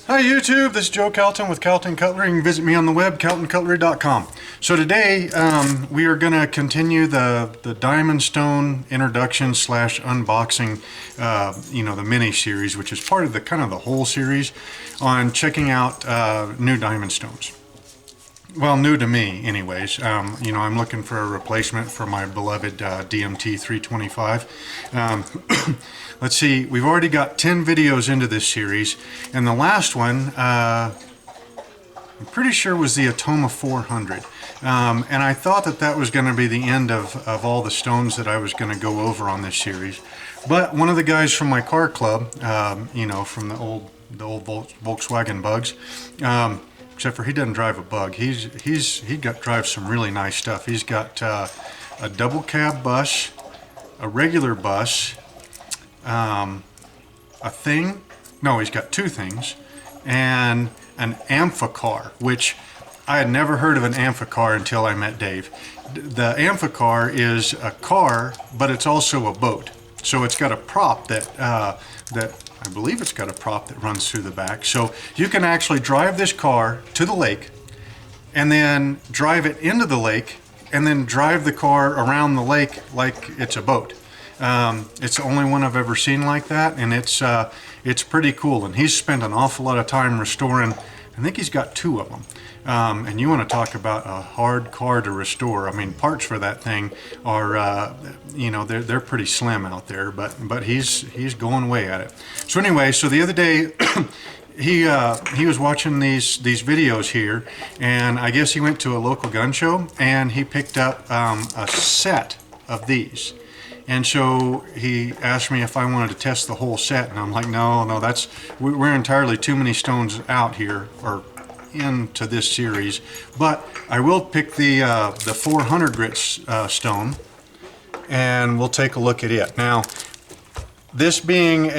Hi YouTube, this is Joe Calton with Calton Cutlery. You can visit me on the web, caltoncutlery.com. So today we are going to continue the Diamond Stone introduction slash unboxing, the mini series, which is part of the the whole series on checking out new diamond stones. Well, new to me anyways. I'm looking for a replacement for my beloved DMT 325. Let's see, we've already got 10 videos into this series, and the last one I'm pretty sure was the Atoma 400. And I thought that was going to be the end of all the stones that I was going to go over on this series. But one of the guys from my car club, from the old Volkswagen Bugs, except for he doesn't drive a Bug. He drives some really nice stuff. He's got a double cab bus, a regular bus, he's got two things, and an amphicar, which I had never heard of an amphicar until I met Dave. The amphicar is a car, but it's also a boat. So it's got a prop that I believe it's got a prop that runs through the back. So you can actually drive this car to the lake and then drive it into the lake and then drive the car around the lake like it's a boat. It's the only one I've ever seen like that, and it's pretty cool. And he's spent an awful lot of time restoring. I think he's got two of them. And you want to talk about a hard car to restore. I mean, parts for that thing are, they're pretty slim out there, but he's going away at it. So anyway, so the other day, he was watching these videos here, and I guess he went to a local gun show, and he picked up a set of these. And so he asked me if I wanted to test the whole set, and I'm like, no, we're entirely too many stones out here, or into this series. But I will pick the 400 grit stone, and we'll take a look at it. Now, this being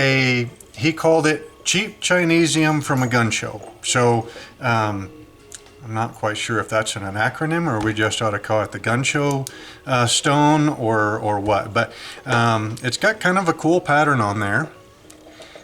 he called it cheap Chinesium from a gun show. So I'm not quite sure if that's an acronym, or we just ought to call it the gun show stone, or what. But it's got kind of a cool pattern on there,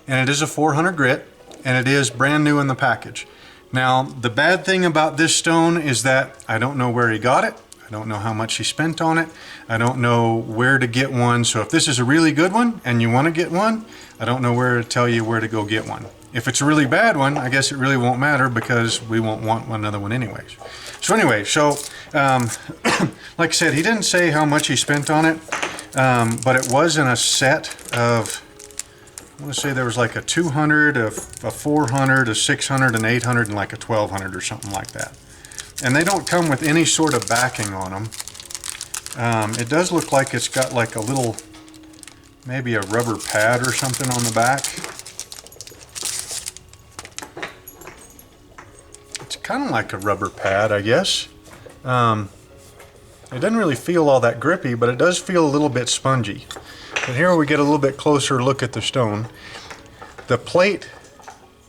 and it is a 400 grit, and it is brand new in the package. Now, the bad thing about this stone is that I don't know where he got it. I don't know how much he spent on it. I don't know where to get one. So if this is a really good one and you want to get one, I don't know where to tell you where to go get one. If it's a really bad one, I guess it really won't matter, because we won't want another one anyways. So anyway, like I said, he didn't say how much he spent on it, but it was in a set of, I want to say there was like a 200, a 400, a 600, an 800, and like a 1200 or something like that. And they don't come with any sort of backing on them. It does look like it's got like a little, maybe a rubber pad or something on the back. It's kind of like a rubber pad, I guess. It doesn't really feel all that grippy, but it does feel a little bit spongy. And here we get a little bit closer look at the stone. The plate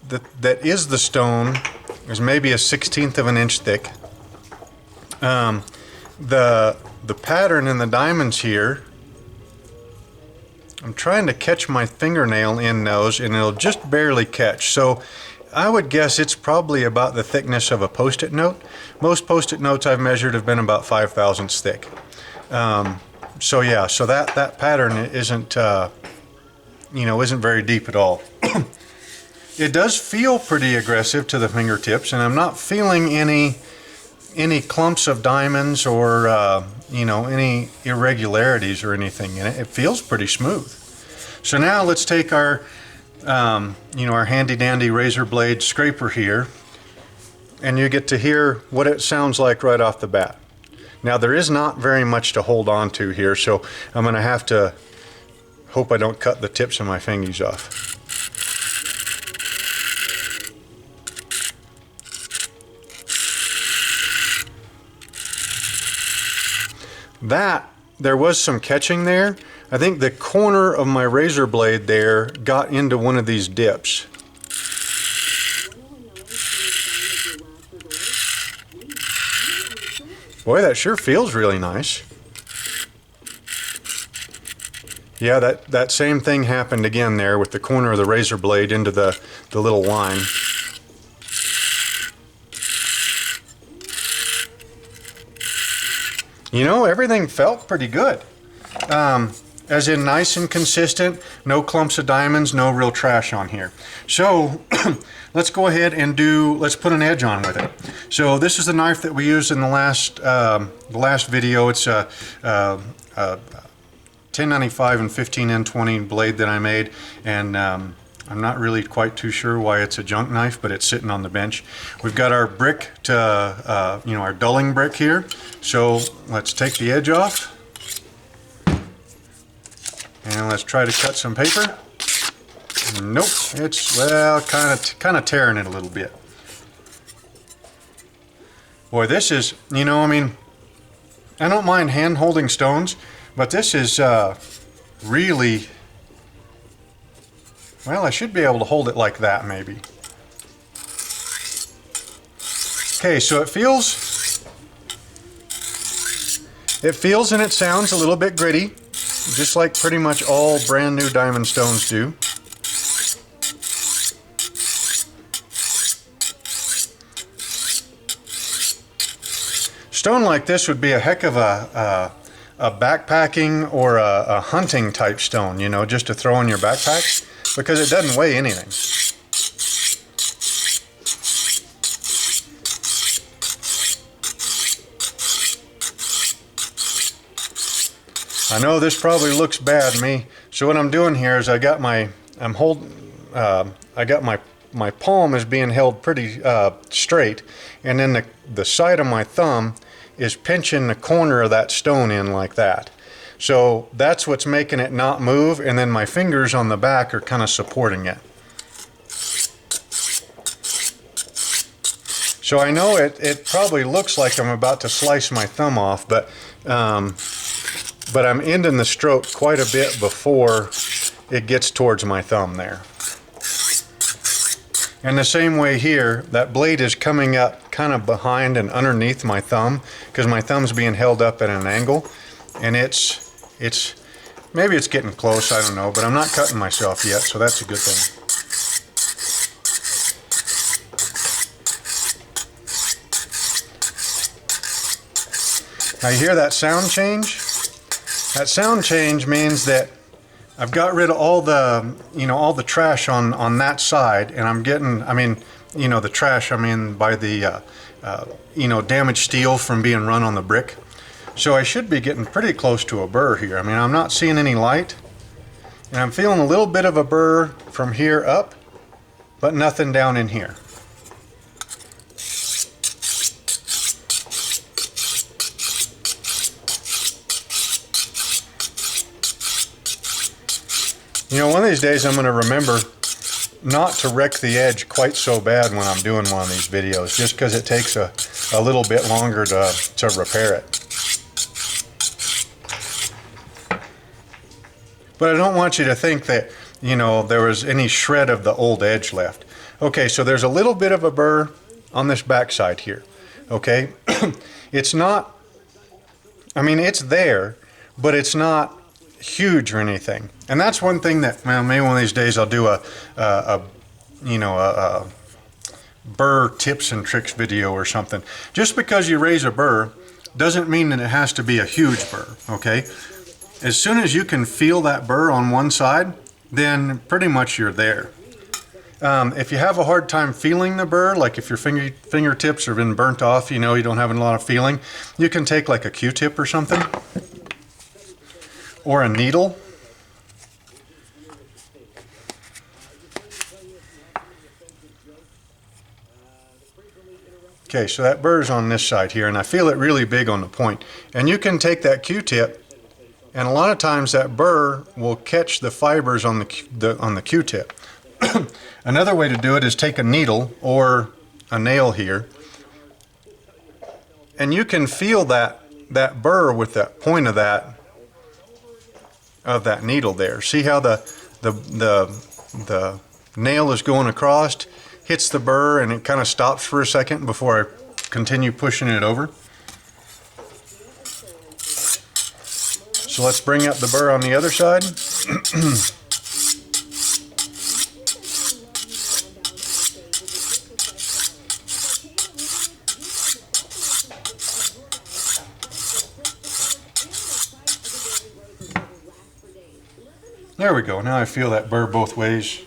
that is the stone is maybe a 1/16 of an inch thick. The pattern in the diamonds here, I'm trying to catch my fingernail in those, and it'll just barely catch. So I would guess it's probably about the thickness of a Post-it note. Most Post-it notes I've measured have been about 5 thousandths thick. So yeah, so that pattern isn't isn't very deep at all. It does feel pretty aggressive to the fingertips, and I'm not feeling any clumps of diamonds or any irregularities or anything in it. It feels pretty smooth. So now let's take our our handy dandy razor blade scraper here, and you get to hear what it sounds like right off the bat. Now, there is not very much to hold on to here, so I'm going to have to hope I don't cut the tips of my fingies off. There was some catching there. I think the corner of my razor blade there got into one of these dips. Boy, that sure feels really nice. Yeah, that same thing happened again there with the corner of the razor blade into the little line. You know, everything felt pretty good. As in nice and consistent, no clumps of diamonds, no real trash on here. So let's go ahead and let's put an edge on with it. So this is the knife that we used in the last video. It's a 1095 and 15N20 blade that I made, and I'm not really quite too sure why it's a junk knife, but it's sitting on the bench. We've got our brick to, our dulling brick here. So let's take the edge off. And let's try to cut some paper. Nope, it's, well, kind of tearing it a little bit. Boy, this is, you know, I mean, I don't mind hand holding stones, but this is really, well, I should be able to hold it like that maybe. Okay, so it feels and it sounds a little bit gritty, just like pretty much all brand new diamond stones do. Stone like this would be a heck of a backpacking or a hunting type stone, you know, just to throw in your backpack, because it doesn't weigh anything. I know this probably looks bad, me. So what I'm doing here is I got my palm is being held pretty straight, and then the side of my thumb is pinching the corner of that stone in like that. So that's what's making it not move, and then my fingers on the back are kind of supporting it. So I know it probably looks like I'm about to slice my thumb off, but I'm ending the stroke quite a bit before it gets towards my thumb there. And the same way here, that blade is coming up kind of behind and underneath my thumb, because my thumb's being held up at an angle, and it's maybe it's getting close, I don't know, but I'm not cutting myself yet, so that's a good thing. Now you hear that sound change? That sound change means that I've got rid of all the trash on that side, and I'm getting, I mean, the trash, I mean by the, damaged steel from being run on the brick. So I should be getting pretty close to a burr here. I mean, I'm not seeing any light, and I'm feeling a little bit of a burr from here up, but nothing down in here. You know, one of these days I'm going to remember not to wreck the edge quite so bad when I'm doing one of these videos, just because it takes a little bit longer to repair it. But I don't want you to think that, there was any shred of the old edge left. Okay, so there's a little bit of a burr on this backside here. Okay, it's not, I mean, it's there, but it's not huge or anything. And that's one thing that, well, maybe one of these days I'll do a burr tips and tricks video or something. Just because you raise a burr doesn't mean that it has to be a huge burr, okay? As soon as you can feel that burr on one side, then pretty much you're there. If you have a hard time feeling the burr, like if your fingertips have been burnt off, you don't have a lot of feeling, you can take like a Q-tip or something, or a needle. Okay, so that burr's on this side here, and I feel it really big on the point. And you can take that Q-tip, and a lot of times that burr will catch the fibers on the Q-tip. Another way to do it is take a needle or a nail here, and you can feel that burr with that point of that needle there. See how the nail is going across, hits the burr, and it kind of stops for a second before I continue pushing it over. So let's bring up the burr on the other side. There we go. Now I feel that burr both ways.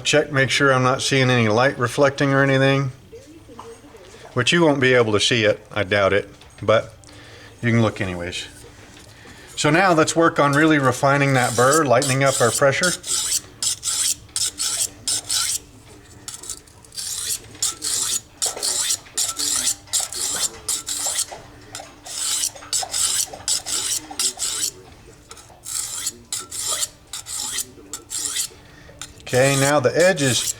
Check, make sure I'm not seeing any light reflecting or anything, which you won't be able to see it, I doubt it, but you can look anyways. So now let's work on really refining that burr, lightening up our pressure. Okay, now the edge is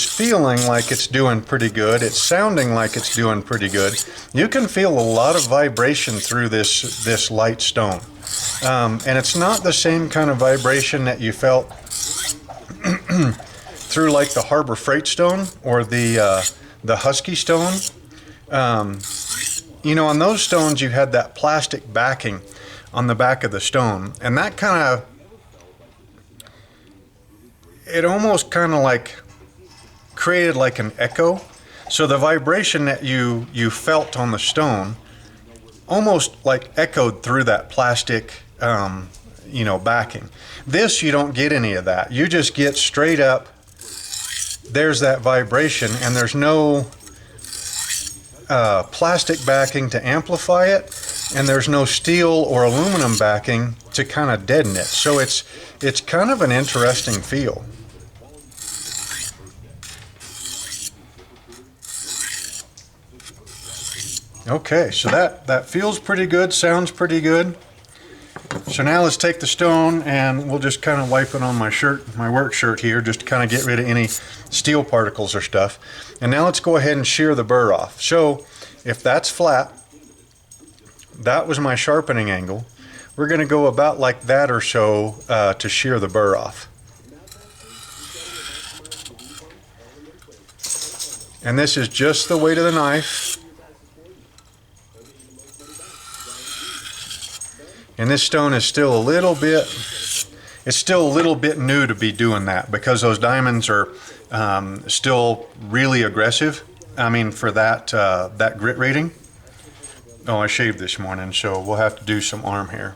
feeling like it's doing pretty good. It's sounding like it's doing pretty good. You can feel a lot of vibration through this light stone. And it's not the same kind of vibration that you felt through like the Harbor Freight stone or the Husky stone. You know, on those stones you had that plastic backing on the back of the stone, and that kind of, it almost kind of like created like an echo. So the vibration that you felt on the stone almost like echoed through that plastic, you know, backing. This, you don't get any of that. You just get straight up, there's that vibration, and there's no plastic backing to amplify it, and there's no steel or aluminum backing to kind of deaden it. So it's kind of an interesting feel. Okay, so that feels pretty good, sounds pretty good. So now let's take the stone and we'll just kind of wipe it on my shirt, my work shirt here, just to kind of get rid of any steel particles or stuff. And now let's go ahead and shear the burr off. So if that's flat, that was my sharpening angle. We're going to go about like that or so to shear the burr off. And this is just the weight of the knife. And this stone is still a little bit, it's still a little bit new to be doing that because those diamonds are still really aggressive. I mean, for that, that grit rating. Oh, I shaved this morning, so we'll have to do some arm hair.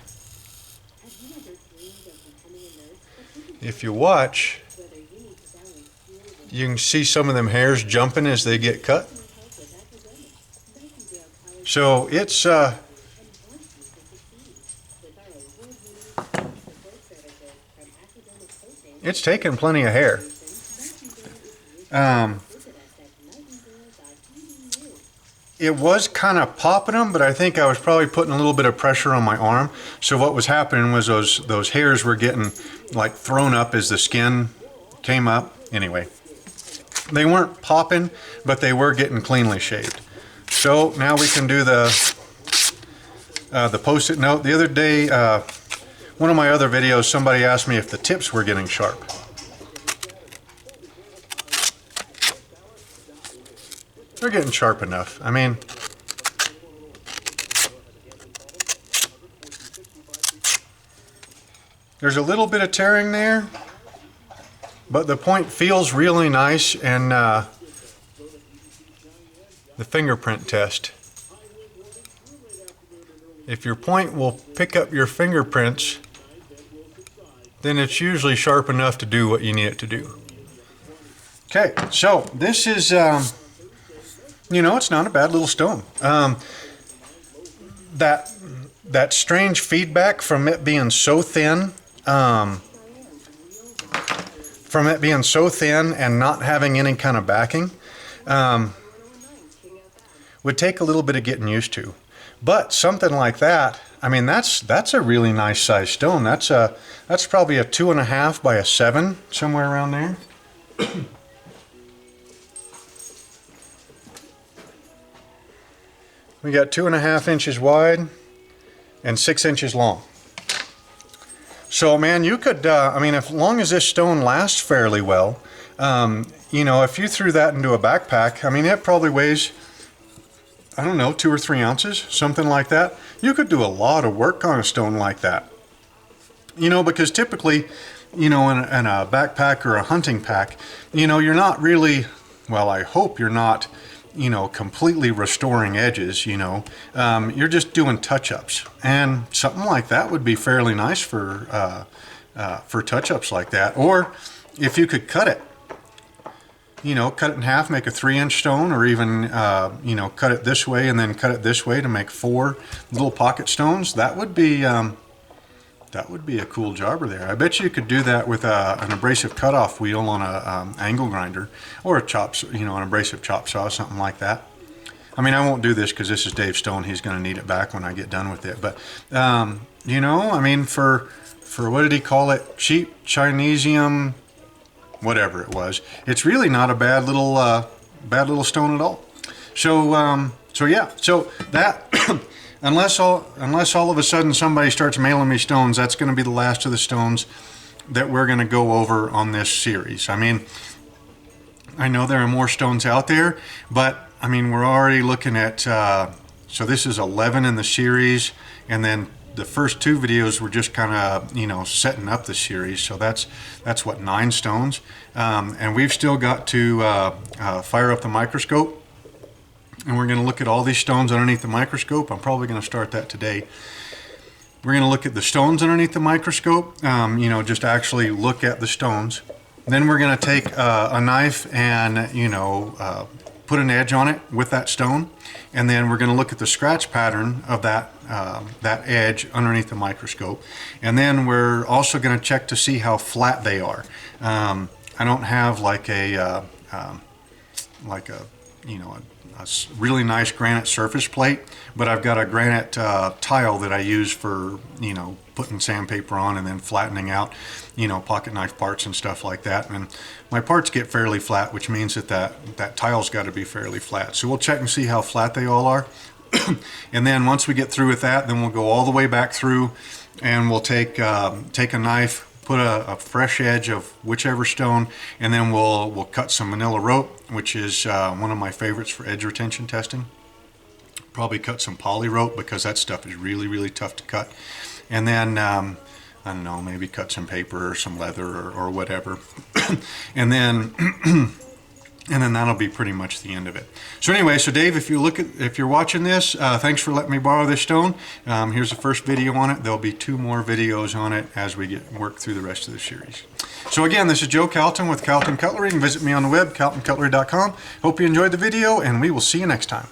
If you watch, you can see some of them hairs jumping as they get cut. So it's taken plenty of hair. It was kind of popping them, but I think I was probably putting a little bit of pressure on my arm. So what was happening was those hairs were getting like thrown up as the skin came up. Anyway, they weren't popping, but they were getting cleanly shaved. So now we can do the post-it note. The other day, one of my other videos, somebody asked me if the tips were getting sharp. They're getting sharp enough. I mean, there's a little bit of tearing there, but the point feels really nice, and the fingerprint test. If your point will pick up your fingerprints, then it's usually sharp enough to do what you need it to do. Okay, so this is, you know, it's not a bad little stone. That strange feedback from it being so thin, and not having any kind of backing, would take a little bit of getting used to. But something like that, I mean, that's a really nice size stone. That's probably a 2.5 by a 7, somewhere around there. We got 2.5 inches wide and 6 inches long. So man, you could, I mean, as long as this stone lasts fairly well, you know, if you threw that into a backpack, I mean, it probably weighs, I don't know, 2 or 3 ounces, something like that. You could do a lot of work on a stone like that. You know, because typically, you know, in a backpack or a hunting pack, you know, you're not really, well, I hope you're not you know, completely restoring edges, you know. You're just doing touch-ups, and something like that would be fairly nice for touch-ups like that. Or if you could cut it, you know, cut it in half, make a 3-inch stone, or even you know, cut it this way and then cut it this way to make 4 little pocket stones. That would be a cool jobber there. I bet you could do that with an abrasive cutoff wheel on a angle grinder, or a you know, an abrasive chop saw, something like that. I mean, I won't do this because this is Dave Stone. He's going to need it back when I get done with it. But you know, I mean, for what did he call it? Cheap Chinesium, whatever it was. It's really not a bad little stone at all. So so yeah, so that. Unless all of a sudden somebody starts mailing me stones, that's going to be the last of the stones that we're going to go over on this series. I mean, I know there are more stones out there, but I mean, we're already looking at, so this is 11 in the series, and then the first 2 videos were just kind of, you know, setting up the series. So that's what, 9 stones, and we've still got to fire up the microscope. And we're going to look at all these stones underneath the microscope. I'm probably going to start that today. We're going to look at the stones underneath the microscope, you know, just actually look at the stones. Then we're going to take a knife and, you know, put an edge on it with that stone. And then we're going to look at the scratch pattern of that edge underneath the microscope. And then we're also going to check to see how flat they are. I don't have like a you know, a really nice granite surface plate, but I've got a granite tile that I use for, you know, putting sandpaper on and then flattening out, you know, pocket knife parts and stuff like that. And my parts get fairly flat, which means that tile's got to be fairly flat. So we'll check and see how flat they all are. And then once we get through with that, then we'll go all the way back through, and we'll take a knife, put a fresh edge of whichever stone, and then we'll cut some manila rope, which is one of my favorites for edge retention testing. Probably cut some poly rope because that stuff is really, really tough to cut. And then I don't know, maybe cut some paper or some leather or whatever. and then that'll be pretty much the end of it. So anyway, so Dave, if you're watching this, thanks for letting me borrow this stone. Here's the first video on it. There'll be 2 more videos on it as we work through the rest of the series. So again, this is Joe Calton with Calton Cutlery. You can visit me on the web, caltoncutlery.com. Hope you enjoyed the video, and we will see you next time.